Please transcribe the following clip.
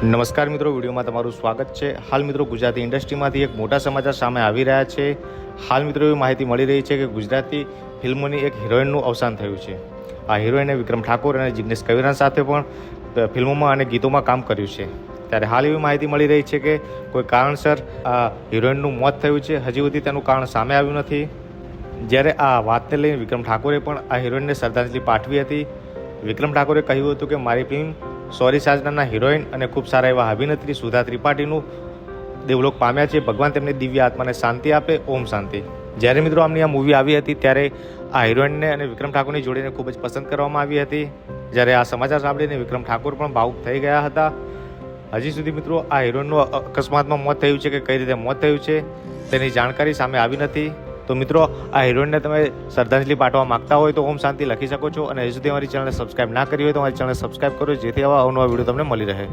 નમસ્કાર મિત્રો, વિડીયોમાં તમારું સ્વાગત છે। હાલ મિત્રો ગુજરાતી ઇન્ડસ્ટ્રીમાંથી એક મોટા સમાચાર સામે આવી રહ્યા છે। હાલ મિત્રો એવી માહિતી મળી રહી છે કે ગુજરાતી ફિલ્મોની એક હિરોઈનનું અવસાન થયું છે। આ હિરોઈને વિક્રમ ઠાકોર અને જિગ્નેશ કવિરાજ સાથે પણ ફિલ્મોમાં અને ગીતોમાં કામ કર્યું છે। ત્યારે હાલ એવી માહિતી મળી રહી છે કે કોઈ કારણસર આ હિરોઈનનું મોત થયું છે। હજી સુધી તેનું કારણ સામે આવ્યું નથી। જ્યારે આ વાતને લઈને વિક્રમ ઠાકોરે પણ આ હિરોઈનને શ્રદ્ધાંજલિ પાઠવી હતી। વિક્રમ ઠાકોરે કહ્યું હતું કે મારી ફિલ્મ સોરી સાજનાના હિરોઈન અને ખૂબ સારા એવા અભિનેત્રી સુધા ત્રિપાઠીનું દેવલોક પામ્યા છે। ભગવાન તેમની દિવ્ય આત્માને શાંતિ આપે, ઓમ શાંતિ। જ્યારે મિત્રો આમની આ મૂવી આવી હતી ત્યારે આ હિરોઈનને અને વિક્રમ ઠાકોરની જોડીને ખૂબ જ પસંદ કરવામાં આવી હતી। જ્યારે આ સમાચાર સાંભળીને વિક્રમ ઠાકોર પણ ભાવુક થઈ ગયા હતા। હજી સુધી મિત્રો આ હિરોઈનનું અકસ્માતમાં મોત થયું છે કે કઈ રીતે મોત થયું છે તેની જાણકારી સામે આવી નથી। તો મિત્રો આ હિરોઈનને તમે શ્રદ્ધાંજલિ પાઠવા માંગતા હોય તો ઓમ શાંતિ લખી શકો છો। અને હજી સુધી અમારી ચેનલને સબસ્ક્રાઇબ ના કરી હોય તો અમારી ચેનલ સબસ્ક્રાઇબ કરો, જેથી આવા અવનવા વિડીયો તમને મળી રહે।